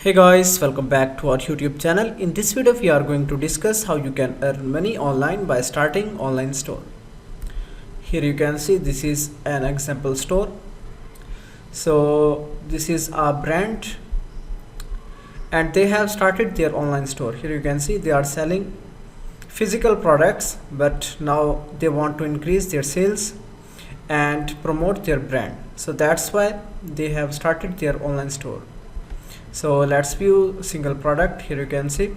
Hey guys, welcome back to our YouTube channel. In this video we are going to discuss how you can earn money online by starting online store. Here you can see this is an example store. So this is a brand and they have started their online store. Here you can see they are selling physical products, but now they want to increase their sales and promote their brand. So that's why they have started their online store. So let's view single product. Here you can see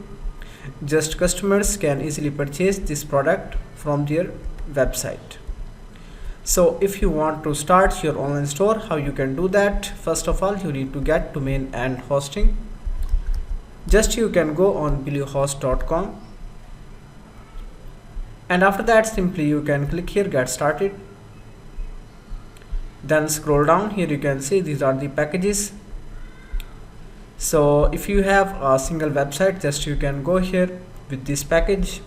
just customers can easily purchase this product from their website. So if you want to start your online store, how you can do that? First of all, you need to get domain and hosting. Just you can go on bluehost.com, and after that simply you can click here get started. Then scroll down. Here you can see these are the packages. So if you have a single website, just you can go here with this package,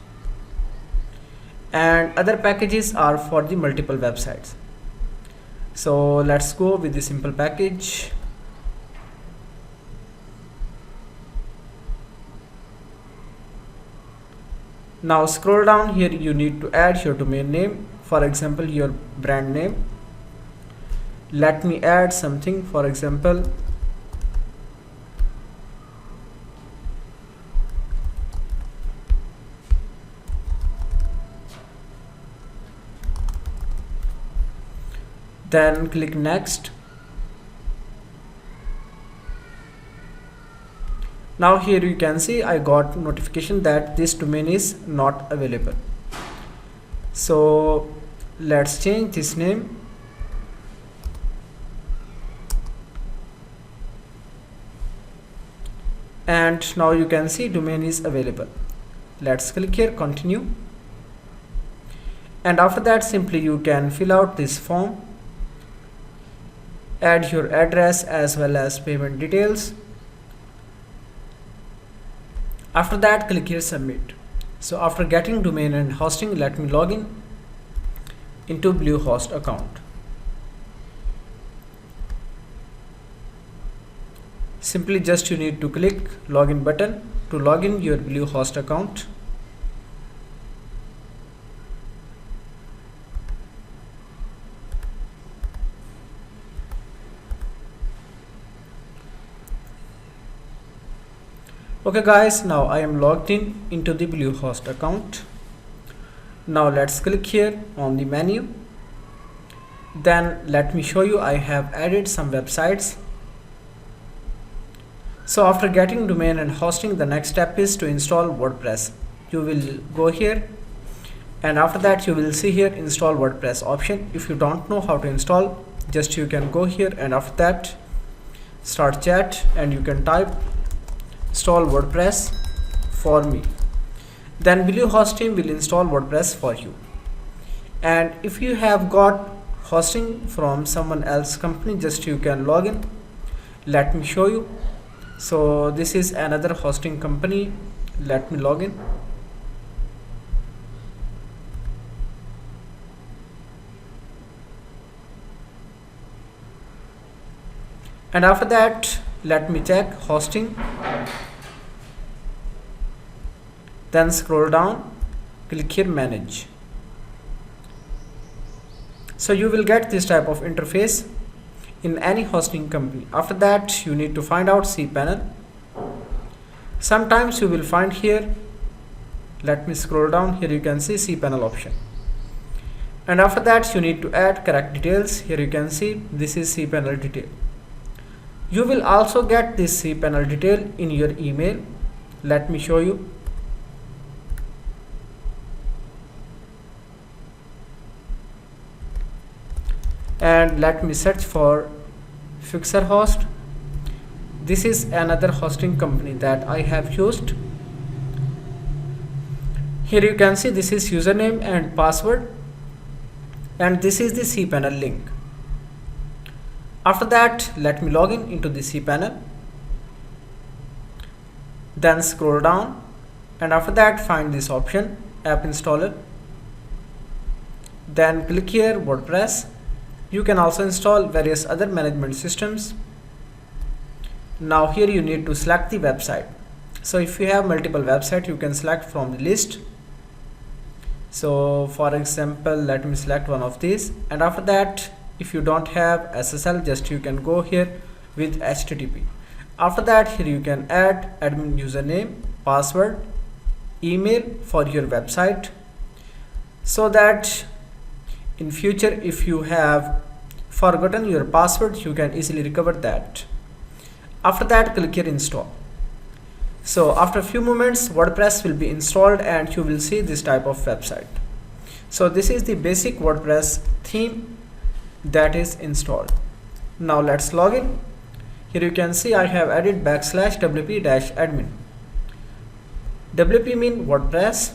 and other packages are for the multiple websites. So let's go with the simple package. Now scroll down. Here you need to add your domain name, for example your brand name. Let me add something, for example then click next. Now here you can see I got notification that this domain is not available. So let's change this name. And now you can see domain is available. Let's click here continue, and after that simply you can fill out this form, add your address as well as payment details. After that click here submit. So after getting domain and hosting, let me log in into Bluehost account. Simply just you need to click login button to log in your Bluehost account. Okay guys, now I am logged in into the Bluehost account. Now let's click here on the menu. Then let me show you I have added some websites. So after getting domain and hosting, the next step is to install WordPress. You will go here, and after that you will see here install WordPress option. If you don't know how to install, just you can go here, and after that start chat and you can type install WordPress for me. Then Bluehost team will install WordPress for you. And if you have got hosting from someone else company, just you can log in. Let me show you. So this is another hosting company. Let me log in. And after that let me check hosting. Then scroll down, click here manage. So you will get this type of interface in any hosting company. After that you need to find out cPanel. Sometimes you will find here, let me scroll down. Here you can see cPanel option, and after that you need to add correct details. Here you can see this is cPanel detail. You will also get this cPanel detail in your email. Let me show you. And let me search for Fixer Host. This is another hosting company that I have used. Here you can see this is username and password, and this is the cPanel link. After that let me log in into the cPanel. Then scroll down, and after that find this option app installer. Then click here WordPress. You can also install various other management systems. Now here you need to select the website. So if you have multiple websites, you can select from the list. So for example, let me select one of these, and after that, if you don't have SSL, just you can go here with HTTP. After that, here you can add admin username, password, email for your website, so that in future if you have forgotten your password, you can easily recover that. After that, click here install. So after a few moments, WordPress will be installed and you will see this type of website. So this is the basic WordPress theme that is installed. Now let's log in. Here you can see I have added /wp-admin. WP mean WordPress.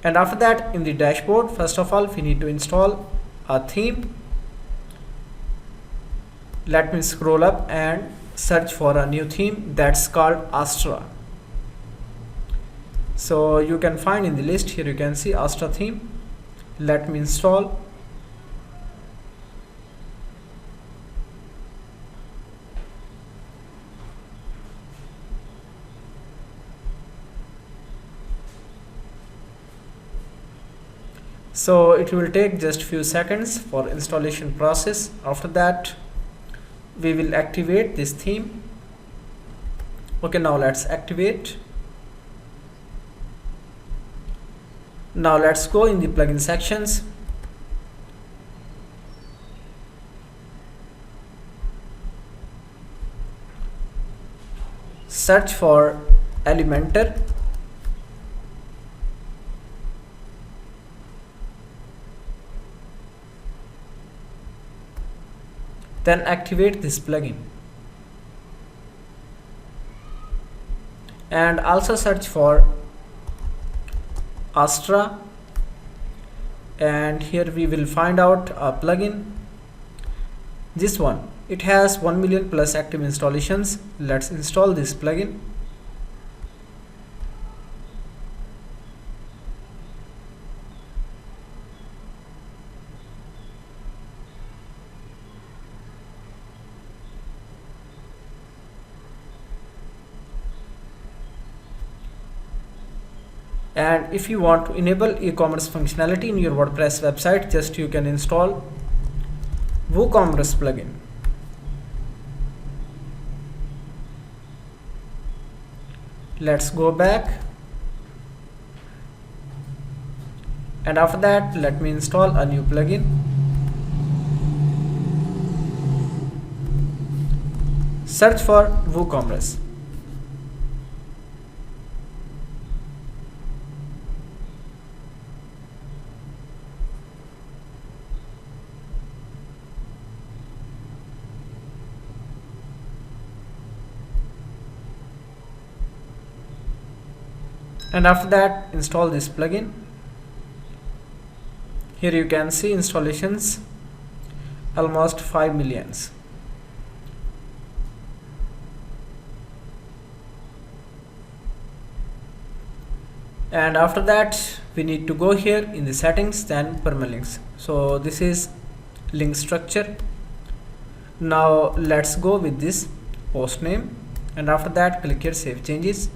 And after that, in the dashboard, first of all, we need to install a theme. Let me scroll up and search for a new theme that's called Astra. So you can find in the list, here you can see Astra theme. Let me install. So it will take just few seconds for installation process. After that, we will activate this theme. Okay, now let's activate. Now let's go in the plugin sections. Search for Elementor. Then activate this plugin. And also search for Astra, and here we will find out a plugin. This one, it has 1 million plus active installations. Let's install this plugin. And if you want to enable e-commerce functionality in your WordPress website, just you can install WooCommerce plugin. Let's go back, and after that, let me install a new plugin. Search for WooCommerce. And after that, install this plugin. Here you can see installations almost 5 millions. And after that, we need to go here in the settings, then permalinks. So this is link structure. Now let's go with this post name, and after that, click here save changes.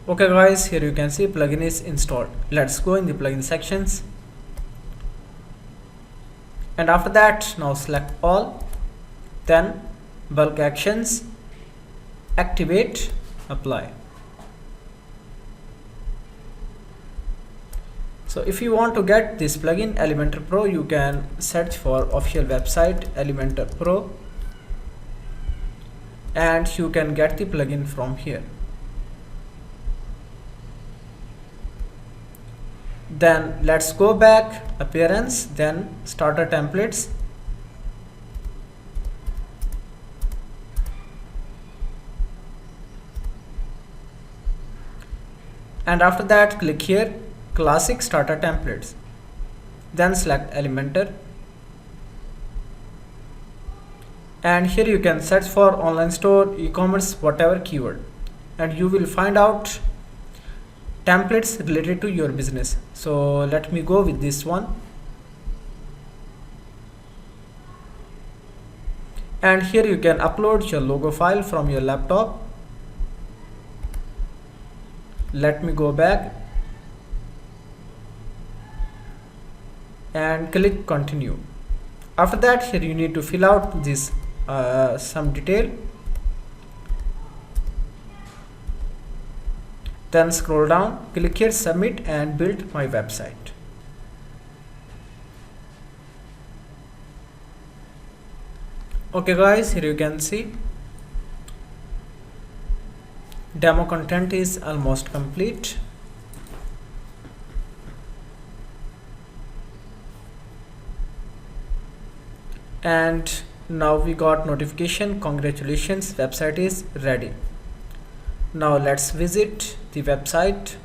Okay guys, here you can see plugin is installed. Let's go in the plugin sections, and after that, now select all, then bulk actions, activate, apply. So if you want to get this plugin Elementor Pro, you can search for official website Elementor Pro, and you can get the plugin from here. Then let's go back, appearance, then starter templates. And after that, click here classic starter templates. Then select Elementor, and here you can search for online store, e-commerce, whatever keyword, and you will find out templates related to your business. So let me go with this one, and here you can upload your logo file from your laptop. Let me go back and click continue. After that, here you need to fill out this some detail, then scroll down, click here submit and build my website. Okay guys, here you can see demo content is almost complete. And now we got notification, congratulations, website is ready. Now let's visit the website.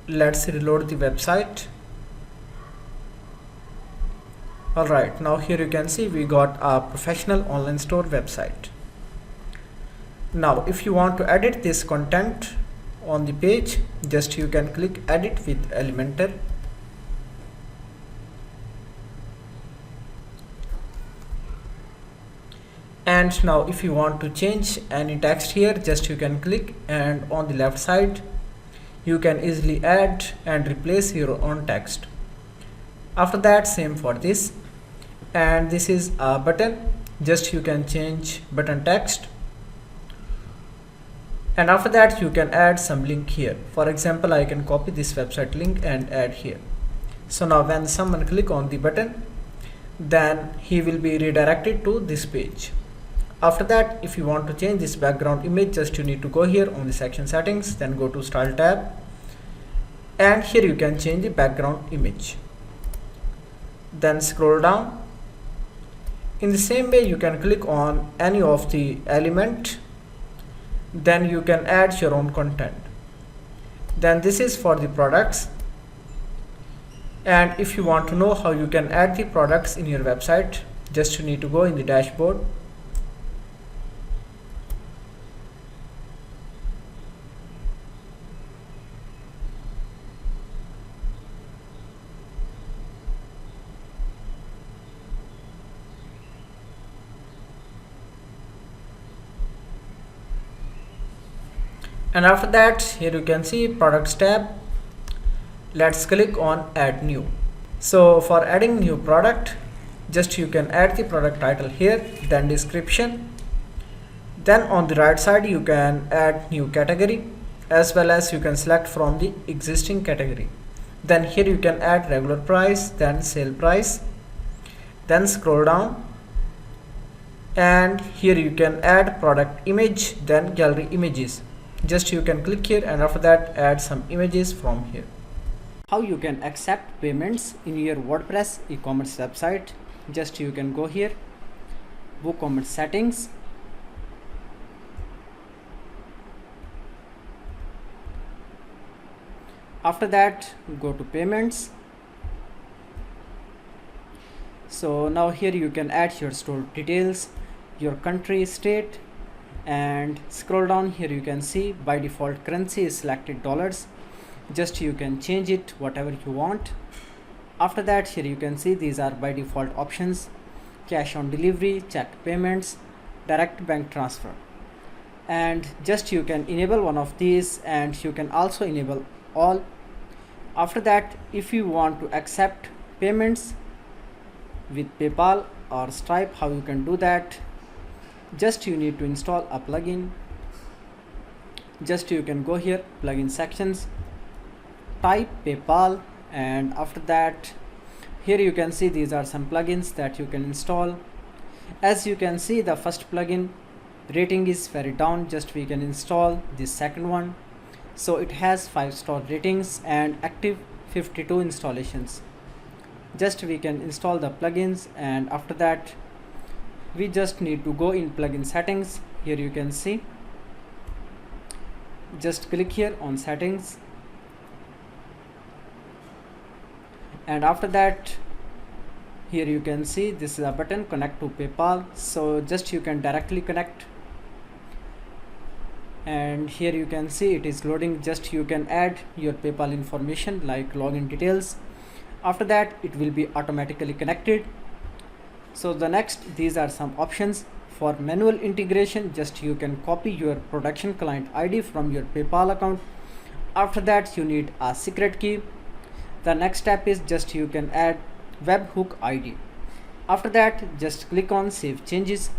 Let's reload the website. Alright, now here you can see we got a professional online store website. Now if you want to edit this content on the page, just you can click edit with Elementor. And now if you want to change any text here, just you can click, and on the left side you can easily add and replace your own text. After that, same for this, and this is a button, just you can change button text. And after that you can add some link here. For example, I can copy this website link and add here. So now when someone click on the button, then he will be redirected to this page. After that, if you want to change this background image, just you need to go here on the section settings, then go to style tab, and here you can change the background image. Then scroll down. In the same way, you can click on any of the element, then you can add your own content. Then this is for the products, and if you want to know how you can add the products in your website, just you need to go in the dashboard. And after that, here you can see products tab. Let's click on add new. So for adding new product, just you can add the product title here, then description. Then on the right side you can add new category, as well as you can select from the existing category. Then here you can add regular price, then sale price. Then scroll down, and here you can add product image, then gallery images. Just you can click here, and after that add some images from here. How you can accept payments in your WordPress e-commerce website, just you can go here, WooCommerce settings, after that go to payments. So now here you can add your store details, your country, state, and scroll down. Here you can see by default currency is selected dollars, just you can change it whatever you want. After that, here you can see these are by default options: cash on delivery, check payments, direct bank transfer, and just you can enable one of these, and you can also enable all. After that, if you want to accept payments with PayPal or Stripe, how you can do that? Just you need to install a plugin. Just you can go here, plugin sections, type PayPal, and after that here you can see these are some plugins that you can install. As you can see, the first plugin rating is very down, just we can install this second one. So it has 5-star ratings and active 52 installations. just we can install the plugins, and after that we just need to go in plugin settings. Here you can see, just click here on settings, and after that here you can see this is a button connect to PayPal, so just you can directly connect, and here you can see it is loading. Just you can add your PayPal information like login details. After that it will be automatically connected. So the next, these are some options for manual integration. Just you can copy your production client ID from your PayPal account. After that you need a secret key. The next step is just you can add webhook ID. After that just click on save changes.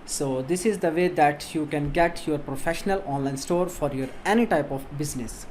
So this is the way that you can get your professional online store for your any type of business.